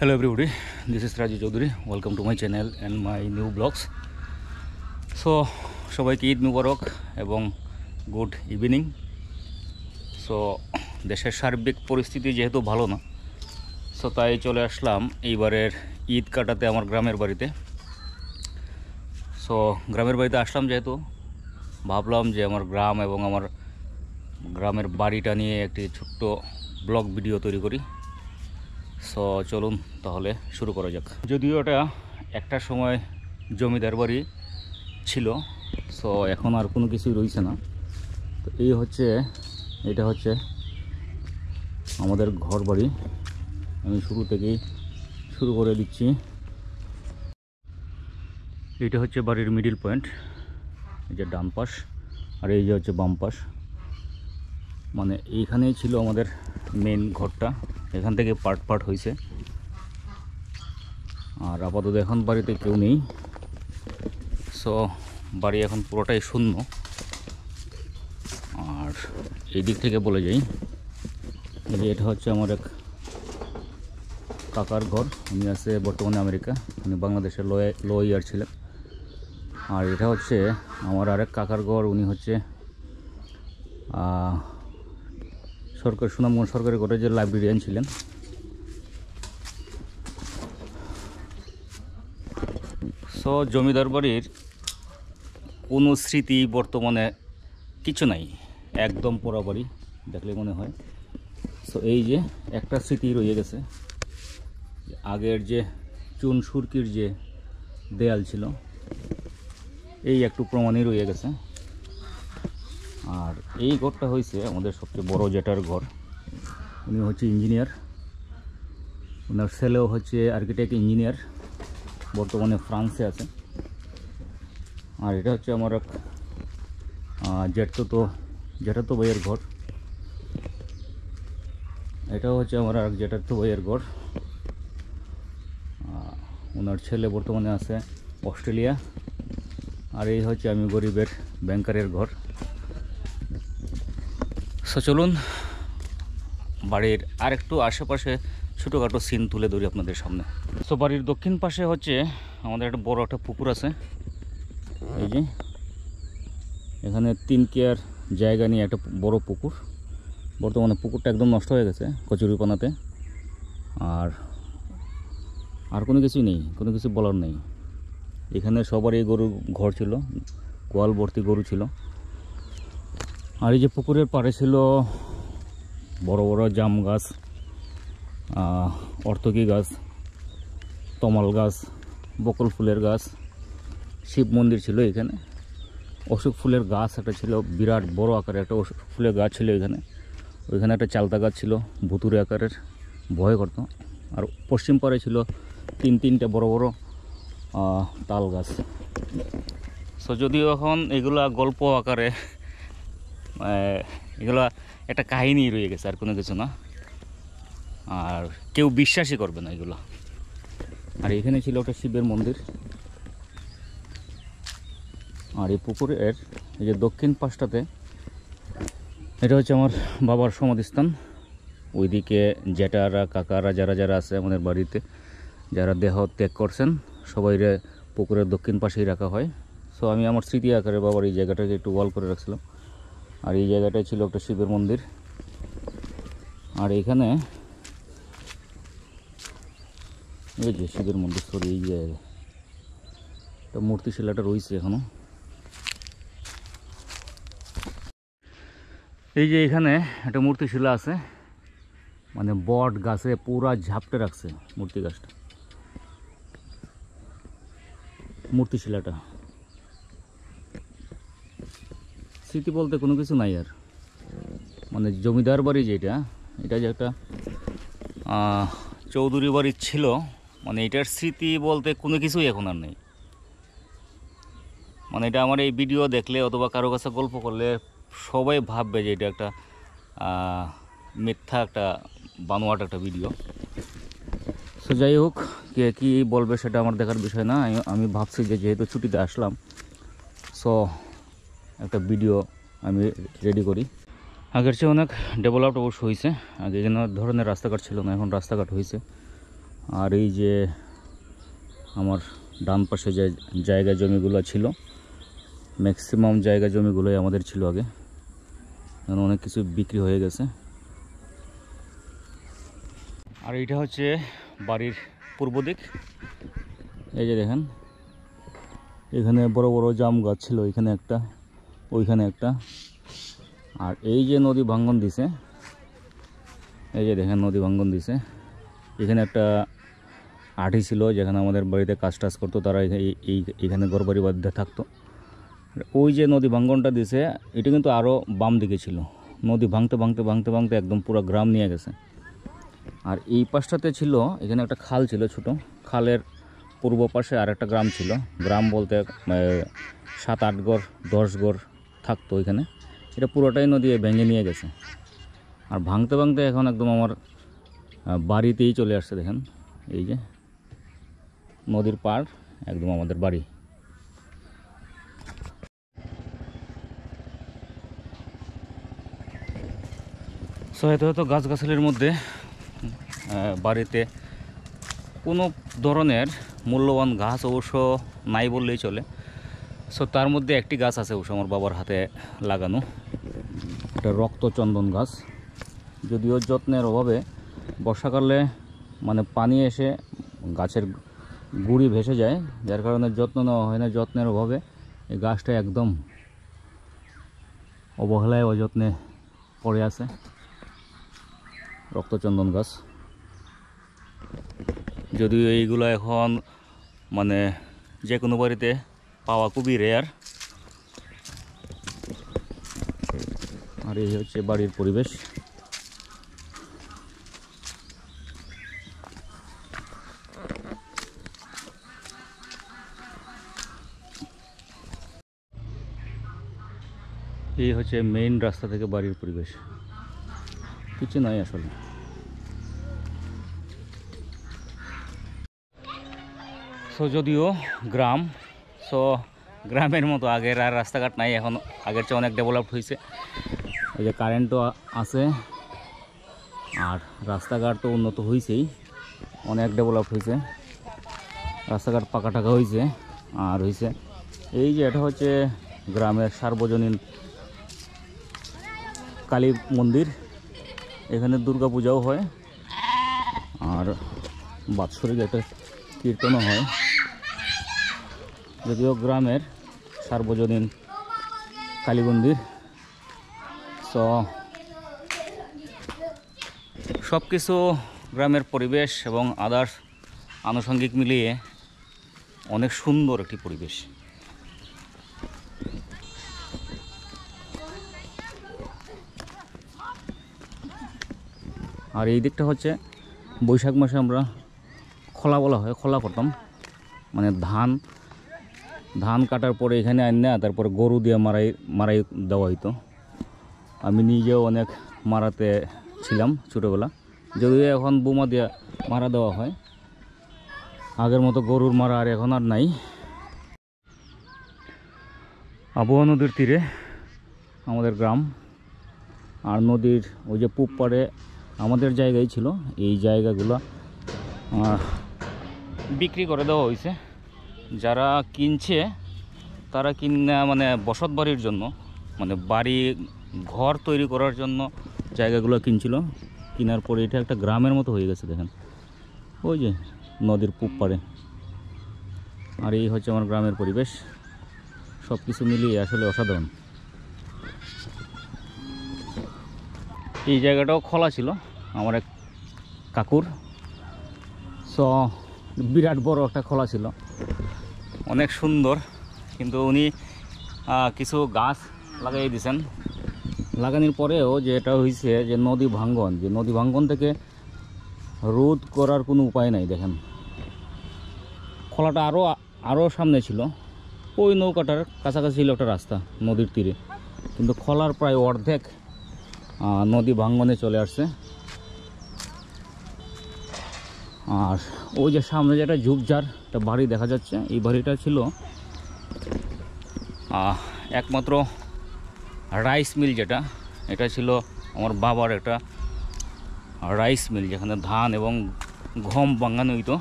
Hello everybody, this is Raju Chaudhary. Welcome to my channel and my new vlogs. So সবাইকে ঈদ মুবারক এবং good evening. So দেশের সার্বিক পরিস্থিতি যেহেতু ভালো না, সো তাই চলে আসলাম এইবারের ঈদ কাটাতে আমার গ্রামের বাড়িতে। সো গ্রামের বাড়িতে আসলাম যেহেতু ভাবলাম যে আমার গ্রাম এবং আমার গ্রামের বাড়িটা নিয়ে একটি ছোট্ট ব্লগ ভিডিও তৈরি করি। সো চলুন তাহলে শুরু করা যাক। যদিও এটা একটা সময় জমিদার বাড়ি ছিল, সো এখন আর কোনো কিছুই রয়েছে না। তো এটা হচ্ছে আমাদের ঘর বাড়ি। আমি শুরু থেকেই শুরু করে দিচ্ছি। এটা হচ্ছে বাড়ির মিডিল পয়েন্ট, এই যে ডান পাশ আর এই যে হচ্ছে বাম পাশ। মানে এইখানেই ছিল আমাদের মেন ঘরটা, এখান থেকে পার্ট পার্ট হয়েছে। আর আপাতত এখন বাড়িতে কেউ নেই, সো বাড়ি এখন পুরোটাই শূন্য। আর এই দিক থেকে বলে যাই যে এটা হচ্ছে আমার এক কাকার ঘর। উনি আছে বর্তমানে আমেরিকা, উনি বাংলাদেশের লো ইয়ার ছিলেন। আর এটা হচ্ছে আমার আরেক কাকার ঘর, উনি হচ্ছে সুনামগঞ্জ সরকারি কলেজের লাইব্রেরিয়ান ছিলেন। সো জমিদার বাড়ির কোনো স্মৃতি বর্তমানে কিছু নাই, একদম পোড়া বাড়ি দেখলে মনে হয়। সো এই যে একটা স্মৃতি রয়ে গেছে, আগের যে চুন সুরকির যে দেয়াল ছিল, এই একটু প্রমাণই রয়ে গেছে। আর এই ঘরটা হয়েছে আমাদের সবচেয়ে বড় জেঠার ঘর। উনি হচ্ছে ইঞ্জিনিয়ার, ওনার ছেলেও হচ্ছে আর্কিটেক্ট ইঞ্জিনিয়ার, বর্তমানে ফ্রান্সে আছে। আর এটা হচ্ছে আমার এক জ্যাঠাতো ভাইয়ের ঘর। এটাও হচ্ছে আমার এক জ্যাঠাতো ভাইয়ের ঘর। ওনার ছেলে বর্তমানে আছে অস্ট্রেলিয়া। আর এই হচ্ছে আমি গরিবের ব্যাংকারের ঘর। সো চলুন বাড়ির আরেকটু আশেপাশে ছোটোখাটো সিন তুলে ধরি আপনাদের সামনে। সো বাড়ির দক্ষিণ পাশে হচ্ছে আমাদের একটা বড় একটা পুকুর আছে। এই যে এখানে 3 কেয়ার জায়গা নিয়ে একটা বড় পুকুর। বর্তমানে পুকুরটা একদম নষ্ট হয়ে গেছে কচুরিপানাতে। আর কোনো কিছুই নেই, কোনো কিছু বলার নেই। এখানে সবারই গরু ঘর ছিল, গোয়াল ভর্তি গরু ছিল। আর এই যে পুকুরের পাড়ে ছিল বড় বড় জাম গাছ, অর্তকি গাছ, তমাল গাছ, বকুল ফুলের গাছ, শিব মন্দির ছিল এখানে। অশোক ফুলের গাছ একটা ছিল, বিরাট বড় আকারের একটা অশোক ফুলের গাছ ছিল এখানে। ওইখানে একটা চালতা গাছ ছিল ভুতুরে আকারের, ভয় করতো। আর পশ্চিম পাড়ে ছিল 3-3টে বড় বড় তাল গাছ। সো যদিও এখন এগুলা গল্প আকারে, এগুলা একটা কাহিনী রয়ে গেছে, আর কোনো কিছু না। আর কেউ বিশ্বাসই করবে না এগুলো। আর এখানে ছিল একটা শিবের মন্দির। আর এই পুকুরের এই যে দক্ষিণ পাশটাতে এটা হচ্ছে আমার বাবার সমাধিস্থান। ওইদিকে জ্যাঠারা কাকারা যারা আছে আমাদের বাড়িতে, যারা দেহ ত্যাগ করছেন, সবাইরে পুকুরের দক্ষিণ পাশেই রাখা হয়। সো আমি আমার স্মৃতি আকারে বাবার এই জায়গাটাকে একটু ওয়াল করে রাখছিলাম। আর এই জায়গাটায় ছিল একটা শিবের মন্দির। আর এখানে এই যে শিবের মন্দির, সরি এই জায়গায় একটা মূর্তি শিলাটা রয়েছে এখনো। এই যে এখানে একটা মূর্তি শিলা আছে, মানে বট গাছে পুরা ঝাপটে রাখছে মূর্তি গাছটা, মূর্তি শিলাটা। স্মৃতি বলতে কোনো কিছু নাই আর। মানে জমিদার বাড়ি যেটা, এটা যে একটা চৌধুরী বাড়ি ছিল, মানে এটার স্মৃতি বলতে কোনো কিছুই এখন আর নেই। মানে এটা আমার এই ভিডিও দেখলে অথবা কারো কাছে গল্প করলে সবাই ভাববে যে এটা একটা মিথ্যা, একটা বানোয়াট একটা ভিডিও। সো যাই হোক, কে কী বলবে সেটা আমার দেখার বিষয় না। আমি ভাবছি যে যেহেতু ছুটিতে আসলাম, সো একটা ভিডিও আমি রেডি করি। আগের চেয়ে অনেক ডেভেলপড অবশ্য হয়েছে। আগে এখানে ধরনের রাস্তাঘাট ছিল না, এখন রাস্তাঘাট হয়েছে। আর এই যে আমার ডান পাশে যে জায়গা জমিগুলো ছিল, ম্যাক্সিমাম জায়গা জমিগুলোই আমাদের ছিল আগে, এখন অনেক কিছু বিক্রি হয়ে গেছে। আর এইটা হচ্ছে বাড়ির পূর্ব দিক। এই যে দেখেন, এখানে বড় বড় জাম গাছ ছিল, এখানে একটা, ওইখানে একটা। আর এই যে নদী ভাঙ্গন দিছে, এই যে দেখেন নদী ভাঙ্গন দিছে, এখানে একটা আঠি ছিল যেখানে আমাদের বাড়িতে কাজ টাজ করতো, তারা এইখানে ঘরবাড়ি বাধ্যে থাকতো। ওই যে নদী ভাঙ্গনটা দিছে, এটা কিন্তু আরও বাম দিকে ছিল। নদী ভাঙতে ভাঙতে ভাঙতে ভাঙতে একদম পুরো গ্রাম নিয়ে গেছে। আর এই পাশটাতে ছিল, এখানে একটা খাল ছিল ছোট, খালের পূর্ব পাশে আর একটা গ্রাম ছিল। গ্রাম বলতে 7-8 ঘর 10 ঘর থাকতো এখানে। এটা পুরোটাই নদী ভেঙে নিয়ে গেছে। আর ভাঙতে ভাঙতে এখন একদম আমার বাড়িতেই চলে আসছে। দেখেন এই যে নদীর পাড়, একদম আমাদের বাড়ি। সো এত এত গাছগাছালির মধ্যে বাড়িতে কোনো ধরনের মূল্যবান গাছ অবশ্য নাই বললেই চলে। সো তার মধ্যে একটি গাছ আছে অবশ্য আমার বাবার হাতে লাগানো, এটা রক্তচন্দন গাছ। যদিও যত্নের অভাবে বর্ষাকালে মানে পানি এসে গাছের গুঁড়ি ভেসে যায়, যার কারণে যত্ন নেওয়া হয় না। যত্নের অভাবে এই গাছটা একদম অবহেলায় অযত্নে পড়ে আছে, রক্তচন্দন গাছ। যদিও এইগুলো এখন মানে যে কোনো বাড়িতে পাওয়া খুবই রেয়ার। আর এই হচ্ছে বাড়ির পরিবেশ। এই হচ্ছে মেইন রাস্তা থেকে বাড়ির পরিবেশ, কিছু নয় আসলে। সো যদিও গ্রাম, সো গ্রামের মতো আগের আর রাস্তাঘাট নাই, এখন আগের চেয়ে অনেক ডেভেলপ হয়েছে। এই যে কারেন্টও আছে, আর রাস্তাঘাট তো উন্নত হয়েছেই, অনেক ডেভেলপ হয়েছে, রাস্তাঘাট পাকা টাকা হয়েছে। আর হয়েছে এই যে এটা হচ্ছে গ্রামের সার্বজনীন কালী মন্দির, এখানে দুর্গা পূজাও হয়, আর বাৎসরিক একটা কীর্তনও হয়। যদিও গ্রামের সার্বজনীন কালী মন্দির। সো সব কিছু গ্রামের পরিবেশ এবং আদার্স আনুষঙ্গিক মিলিয়ে অনেক সুন্দর একটি পরিবেশ। আর এই দিকটা হচ্ছে বৈশাখ মাসে আমরা খোলা বলা হয়, খোলা করতাম, মানে ধান কাটার পরে এখানে আনে তারপরে গরু দিয়ে মারাই দেওয়া হইতো। আমি নিজেও অনেক মারাতে ছিলাম ছোটোবেলা, যদিও এখন বোমা দিয়ে মারা দেওয়া হয়, আগের মতো গরুর মারা আর এখন আর নাই। আবহাওয়া নদীর তীরে আমাদের গ্রাম, আর নদীর ওই যে পূব পাড়ে আমাদের জায়গায় ছিল, এই জায়গাগুলো বিক্রি করে দেওয়া হয়েছে। যারা কিনছে তারা কিনা মানে বসত বাড়ির জন্য, মানে বাড়ি ঘর তৈরি করার জন্য জায়গাগুলো কিনছিল। কেনার পরে এটা একটা গ্রামের মতো হয়ে গেছে। দেখেন ওই যে নদীর পূব পাড়ে। আর এই হচ্ছে আমার গ্রামের পরিবেশ, সব কিছু মিলিয়ে আসলে অসাধারণ। এই জায়গাটাও খোলা ছিল আমার এক কাকুর, সো বিরাট বড় একটা খোলা ছিল, অনেক সুন্দর। কিন্তু উনি কিছু গাছ লাগাই দিয়েছেন। লাগানোর পরেও যে এটা হয়েছে যে নদী ভাঙ্গন থেকে রোধ করার কোনো উপায় নাই। দেখেন খোলাটা আরও সামনে ছিল, ওই নৌকাটার কাছাকাছি ছিল একটা রাস্তা নদীর তীরে, কিন্তু খোলার প্রায় অর্ধেক নদী ভাঙ্গনে চলে আসছে। আর ওই যে সামনে যেটা ঝুপঝাড় একটা বাড়ি দেখা যাচ্ছে, এই বাড়িটা ছিল একমাত্র রাইস মিল, যেটা এটা ছিল আমার বাবার একটা রাইস মিল, যেখানে ধান এবং গম ভাঙানো হইতো,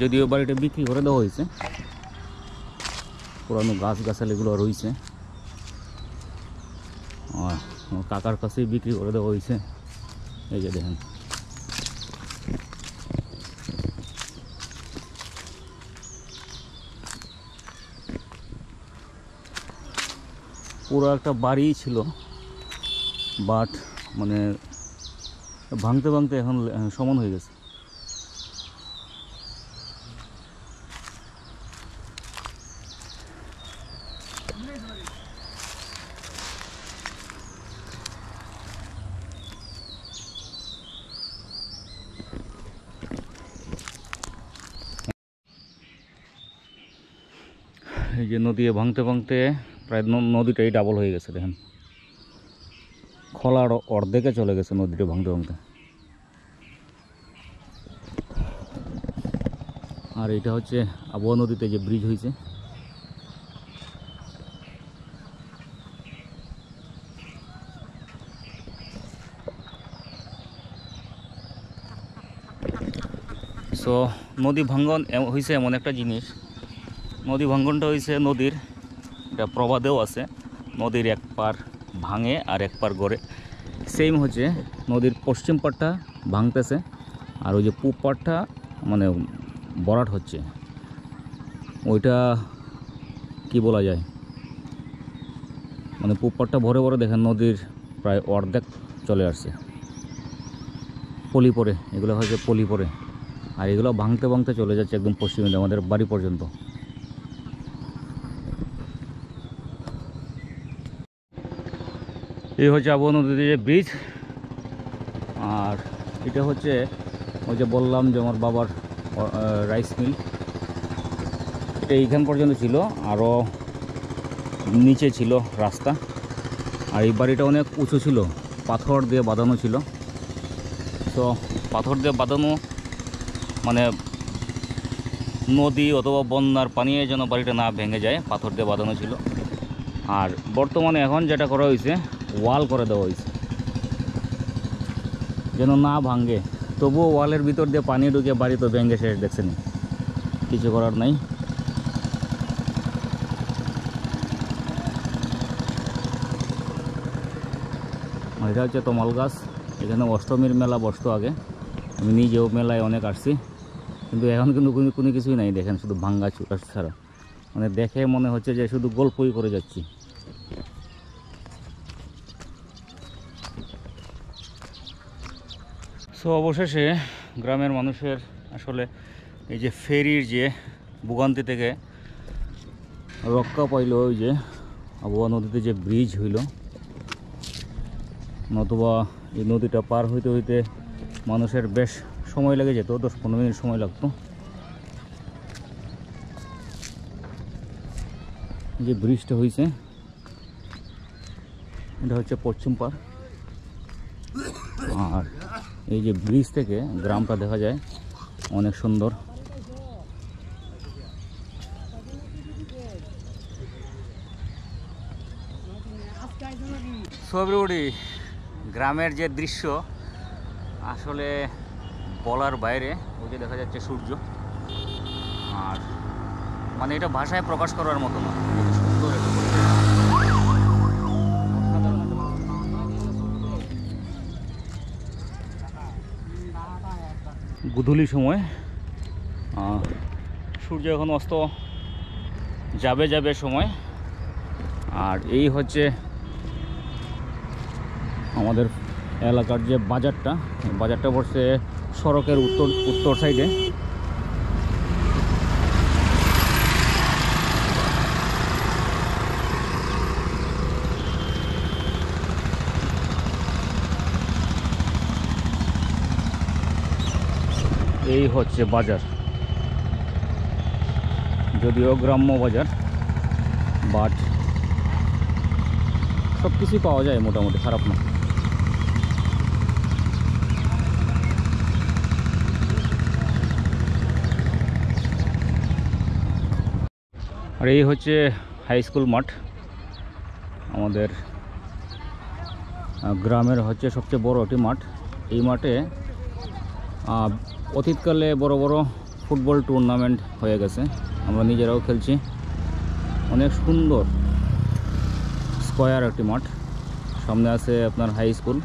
যদিও বাড়িটা বিক্রি করে দেওয়া হয়েছে। পুরানো গাছ গাছালিগুলো রয়েছে, আমার কাকার কাছেই বিক্রি করে দেওয়া হয়েছে। এই যে দেখেন, পুরো একটা বাড়ি ছিল, বাট মানে ভাঙতে ভাঙতে এখন সমান হয়ে গেছে। এই যে নদী ভাঙতে ভাঙতে প্রায় নদীটাই ডাবল হয়ে গেছে। দেখেন, খোলার অর্ধেকে চলে গেছে নদীটা ভাঙতে ভাঙতে। আর এটা হচ্ছে আবহাওয়া নদীতে যে ব্রিজ হয়েছে, সো নদী ভাঙ্গন হয়েছে এমন একটা জিনিস, নদী ভাঙ্গনটা হয়েছে নদীর এটা প্রবাদেও আছে, নদীর এক পার ভাঙে আর এক পার গড়ে। সেম হচ্ছে নদীর পশ্চিম পাড়টা ভাঙতেছে, আর ওই যে পূব পাড়টা মানে বরাট হচ্ছে। ওইটা কি বলা যায়, মানে পূব পাড়টা ভরে ভরে দেখেন নদীর প্রায় অর্ধেক চলে আসছে পলি পরে, এগুলো হচ্ছে পলি পরে। আর এগুলো ভাঙতে ভাঙতে চলে যাচ্ছে একদম পশ্চিমে আমাদের বাড়ি পর্যন্ত। এই হচ্ছে আবহাওয়া নদীতে যে ব্রিজ। আর এটা হচ্ছে ওই যে বললাম যে আমার বাবার রাইস মিল, এটা এইখান পর্যন্ত ছিল, আরও নিচে ছিল রাস্তা। আর এই বাড়িটা অনেক উঁচু ছিল, পাথর দিয়ে বাঁধানো ছিল। তো পাথর দিয়ে বাঁধানো মানে নদী অথবা বন্যার পানি যেন বাড়িটা না ভেঙে যায়, পাথর দিয়ে বাঁধানো ছিল। আর বর্তমানে এখন যেটা করা হয়েছে, ওয়াল করে দেওয়া হয়েছে যেন না ভাঙে। তবুও ওয়ালের ভিতর দিয়ে পানি ঢুকে বাড়ি তো ভেঙে শেষ, দেখছেন, কিছু করার নাই। এটা হচ্ছে তমাল গাছ, এখানে অষ্টমীর মেলা বসতো আগে, আমি নিজেও মেলায় অনেক আসছি, কিন্তু এখন কিন্তু কোনো কিছুই নাই। দেখেন শুধু ভাঙ্গা চুটা ছাড়া, মানে দেখে মনে হচ্ছে যে শুধু গল্পই করে যাচ্ছি। সো অবশেষে গ্রামের মানুষের আসলে এই যে ফেরির যে ভোগান্তি থেকে রক্ষা পাইল, ওই যে আবহাওয়া নদীতে যে ব্রিজ হইল, নতুবা এই নদীটা পার হইতে হইতে মানুষের বেশ সময় লেগে যেত, 10-15 মিনিট সময় লাগতো। যে ব্রিজটা হয়েছে এটা হচ্ছে পশ্চিম পার। আর এই যে ব্রিজ থেকে গ্রামটা দেখা যায় অনেক সুন্দর। সো এভরিবডি, গ্রামের যে দৃশ্য আসলে বলার বাইরে। ওই যে দেখা যাচ্ছে সূর্য, আর মানে এটা ভাষায় প্রকাশ করার মতো না, সুন্দর একটা পরিবেশ। গোধূলি সময় সূর্য এখন অস্ত যাবে সময়। আর এই হচ্ছে আমাদের এলাকার যে বাজারটা, বাজারটা পড়ছে সড়কের উত্তর সাইডে। এই হচ্ছে বাজার, যদিও গ্রাম্য বাজার, বাট সব কিছুই পাওয়া যায় মোটামুটি, খারাপ না। আর এই হচ্ছে হাই স্কুল মাঠ, আমাদের গ্রামের হচ্ছে সবচেয়ে বড় একটি মাঠ। এই মাঠে অতীতকালে বড় বড় ফুটবল টুর্নামেন্ট হয়ে গেছে, আমরা নিজেরাও খেলছি। অনেক সুন্দর স্কয়ার একটি মাঠ, সামনে আছে আপনার হাই স্কুল,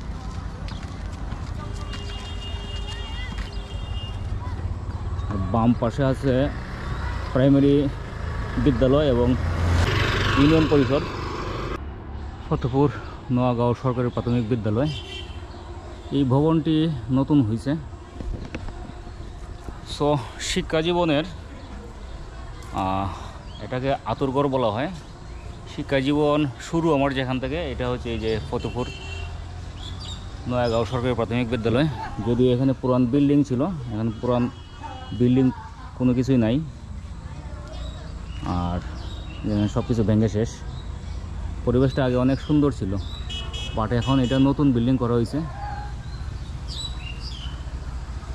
বাম পাশে আছে প্রাইমারি বিদ্যালয় এবং ইউনিয়ন পরিষদ, ফতেপুর নোয়াগাঁও সরকারি প্রাথমিক বিদ্যালয়। এই ভবনটি নতুন হয়েছে। সো শিক্ষা জীবনের এটাকে আতুরঘর বলা হয়। শিক্ষা জীবন শুরু আমার যেখান থেকে, এটা হচ্ছে এই যে ফতেপুর নোয়াগাঁও সরকারি প্রাথমিক বিদ্যালয়। যদিও এখানে পুরান বিল্ডিং ছিল, এখানে পুরান বিল্ডিং কোনো কিছুই নাই, আর সব কিছু ভেঙে শেষ। পরিবেশটা আগে অনেক সুন্দর ছিল, বাট এখন এটা নতুন বিল্ডিং করা হয়েছে,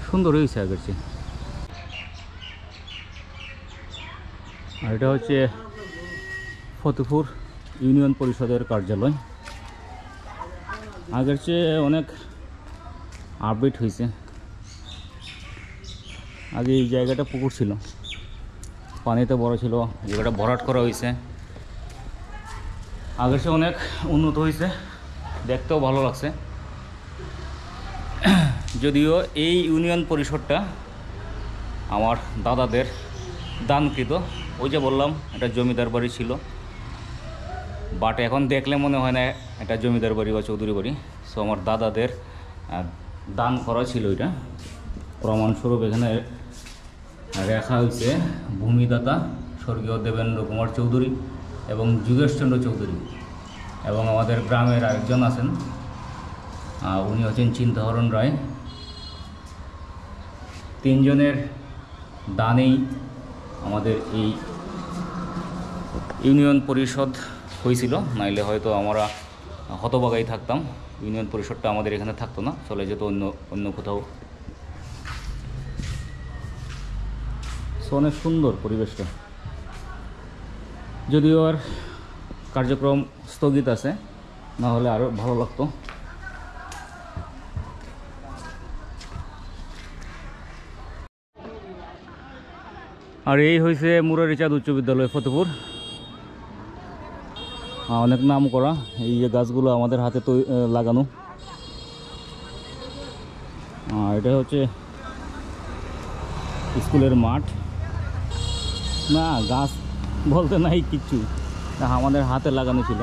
সুন্দর হয়েছে আগের চেয়ে। আর এটা হচ্ছে ফতেপুর ইউনিয়ন পরিষদের কার্যালয়, আগের চেয়ে অনেক আপডেট হয়েছে। আগে এই জায়গাটা পুকুর ছিল, পানিতে বড় ছিল, জায়গাটা ভরাট করা হয়েছে। আগের চেয়ে অনেক উন্নত হয়েছে, দেখতেও ভালো লাগছে। যদিও এই ইউনিয়ন পরিষদটা আমার দাদাদের দানকৃত। ওই যে বললাম এটা জমিদার বাড়ি ছিল, বাট এখন দেখলে মনে হয় না এটা জমিদার বাড়ি বা চৌধুরী বাড়ি। সো আমার দাদাদের দান করা ছিল এটা। প্রমাণস্বরূপ এখানে রেখা হয়েছে ভূমিদাতা স্বর্গীয় দেবেন্দ্র কুমার চৌধুরী এবং যোগেশচন্দ্র চৌধুরী, এবং আমাদের গ্রামের আরেকজন আছেন, উনি হচ্ছেন চিন্তাহরণ রায়। তিনজনের দানেই আমাদের এই ইউনিয়ন পরিষদ হয়েছিল, নাইলে হয়তো আমরা হতবাগাই থাকতাম। ইউনিয়ন পরিষদটা আমাদের এখানে থাকতো না, চলে যেত অন্য কোথাও। অনেক সুন্দর পরিবেশটা, যদিও আর কার্যক্রম স্থগিত আছে, না হলে আরও ভালো লাগতো। আর এই হয়েছে মুরারিচাঁদ উচ্চ বিদ্যালয় ফতেপুর, অনেক নাম করা। এই যে গাছগুলো আমাদের হাতে তো লাগানো। এটা হচ্ছে স্কুলের মাঠ, না গাছ বলতে নাই কিচ্ছু, আমাদের হাতে লাগানো ছিল।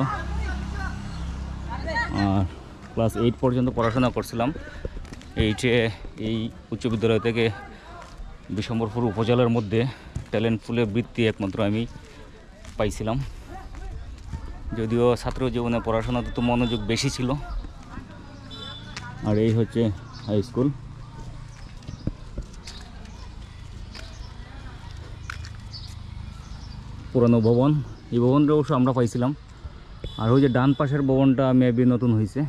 আর ক্লাস 8 পর্যন্ত পড়াশোনা করছিলাম এই উচ্চ বিদ্যালয় থেকে। বিশম্বরপুর উপজেলার মধ্যে ট্যালেন্ট পুলের বৃত্তি একমাত্র আমি পাইছিলাম। যদিও ছাত্র জীবনে পড়াশোনাতে তো মনোযোগ বেশি ছিল। আর এই হচ্ছে হাই স্কুল। পুরানো ভবন, এই ভবনটা অবশ্য আমরা পাইছিলাম। আর ওই যে ডান পাশের ভবনটা মেবি নতুন হয়েছে।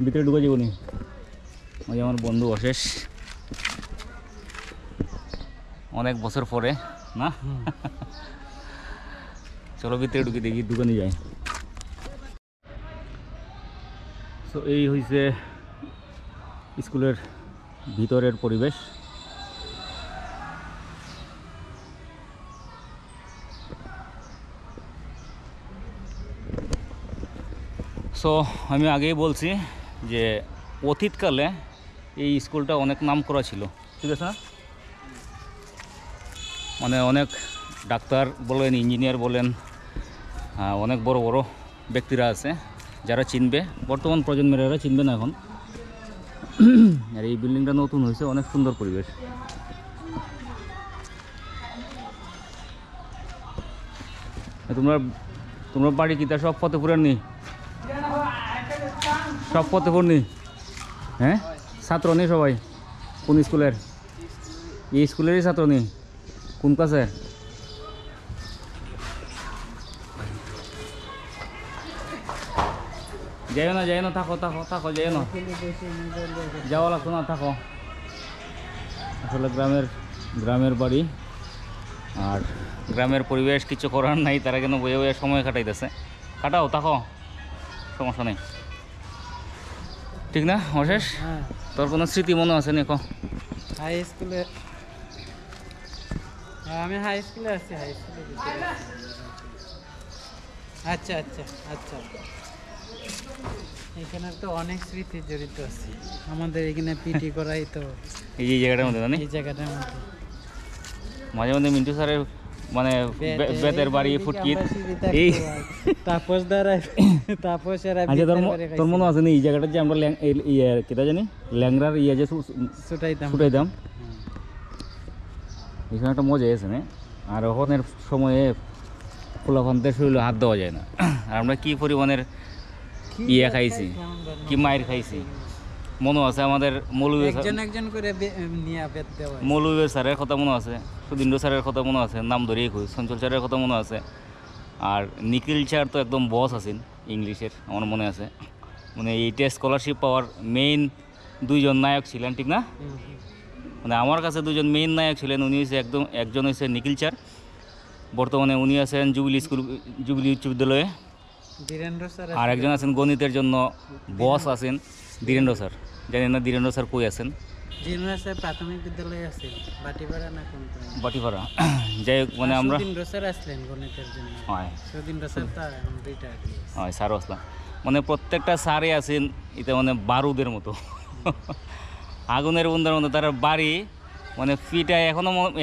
ভিতরে ঢুকে যাবনি, ওই আমার বন্ধু অশেষ, অনেক বছর পরে না। চলো ভিতরে ঢুকে দেখি, দোকানে যাই। তো এই হয়েছে স্কুলের ভিতরের পরিবেশ। সো আমি আগেই বলছি যে অতীতকালে এই স্কুলটা অনেক নাম করা ছিল, ঠিক আছে না? মানে অনেক ডাক্তার বলেন, ইঞ্জিনিয়ার বলেন, অনেক বড় বড় ব্যক্তিরা আছে যারা চিনবে। বর্তমান প্রজন্মের এরা চিনবে না এখন। আর এই বিল্ডিংটা নতুন হয়েছে, অনেক সুন্দর পরিবেশ। তোমরা বাড়ি কিতা সব ফতেপুরের নি? সব ফতেপুর নি? হ্যাঁ, ছাত্র নেই সবাই? কোন স্কুলের? এই স্কুলেরই ছাত্র নেই? কোন ক্লাসে? যাইও না, থাকো, যাইও না, যাওয়া লাগতো না, থাকো। আসলে গ্রামের বাড়ি, আর গ্রামের পরিবেশ কিছু করার নাই, তারা কেন বয়ে বয়ে সময় কাটাইতেছে। কাটাও, থাকো, সমস্যা নেই। ঠিক না অশেষ? হ্যাঁ তোর কোনো স্মৃতি মনে আছে নি? হাই স্কুলে আমি হাই স্কুলে আছি, হাই স্কুলে আচ্ছা আচ্ছা আচ্ছা। এখানে তো অনেক স্মৃতি জড়িত আছে আমাদের, এখানে পিটি করাই তো এই জায়গাটার মধ্যে জানি, এই জায়গাটার মধ্যে মাঝে মধ্যে মিন্টু স্যারের মানে বেতের বাড়ি ফুটকিট এই তাপস দ্বারা তাপস এর আচ্ছা তোর মনে আছে না এই জায়গাটা যে আমরা কেটা জানি ল্যাংরার ইয়ে যে ছুটাইতাম, এখানে একটা মজা আছে না। আর ওখানের সময়ে খোলাফান্তের শরীরে হাত দেওয়া যায় না। আর আমরা কি পরিমাণের ইয়ে খাইছি, কি মায়ের খাইছি। মনে আছে আমাদের মৌলভী স্যারের কথা মনে আছে, সুদীন্দ্র স্যারের কথা মনে আছে, নাম ধরেই কই, চঞ্চল স্যারের কথা মনে আছে। আর নিখিল স্যার তো একদম বস আছেন ইংলিশের, আমার মনে আছে। মানে এইটা স্কলারশিপ পাওয়ার মেইন দুইজন নায়ক ছিলেন, ঠিক না? মানে আমার কাছে দুজন মেইন নায়ক ছিলেন। উনি হচ্ছে একজন হচ্ছে নিখিল স্যার, বর্তমানে উনি আছেন জুবিলি উচ্চ বিদ্যালয়ে। আর একজন আছেন গণিতের জন্য বস আছেন ধীরেন্দ্র স্যার। জানি না ধীরেন্দ্র স্যার কই আছেন। প্রাথমিক বিদ্যালয়ে আছেন বাটিপাড়া না কোন বাটিপাড়া। যাই হোক মানে আমরা সুদীন্দ্র স্যার আসলেন গণিতের জন্য। হয় সুদীন্দ্র স্যার তো এখন রিটায়ার্ড হয়, স্যারও আসলাম। মানে প্রত্যেকটা স্যারই আছেন এটা মানে বারুদের মতো, আগুনের বন্ধার মতো। তার বাড়ি মানে ফিটা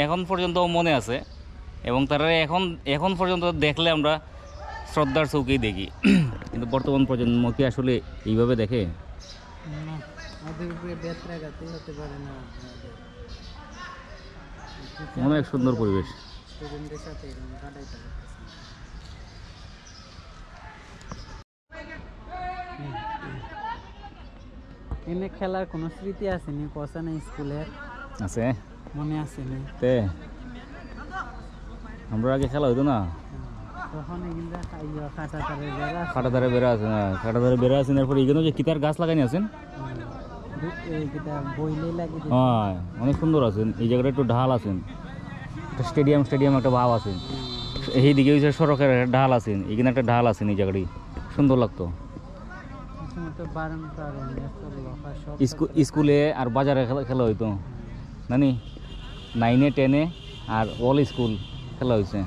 এখন পর্যন্ত মনে আছে, এবং তারা এখন পর্যন্ত দেখলে আমরা শ্রদ্ধার চৌকেই দেখি। কিন্তু বর্তমান প্রজন্ম কি আসলে এইভাবে দেখে? অনেক সুন্দর পরিবেশ। এনে খেলার কোনো স্মৃতি আছে নি? কষা নেই স্কুলের আছে, মনে আছে নি? তে আমরা আগে খেলা হইতো না, খাটাধারে বেড়া আছে না, খাটাধারে বেড়া আছেন। এরপর এখানে যে কিতার গাছ লাগাইনি আছেন, হ্যাঁ অনেক সুন্দর আছেন। এই জায়গাটা একটু ঢাল আছেন, একটা স্টেডিয়াম একটা ভাব আছে। এই দিকে হচ্ছে সড়কের একটা ঢাল আছেন, এখানে একটা ঢাল আছেন। এই জায়গাটি সুন্দর লাগতো। স্কুলে আর বাজারে খেলা হইতো নানি, 9-10 আর অল স্কুল খেলা হয়েছে।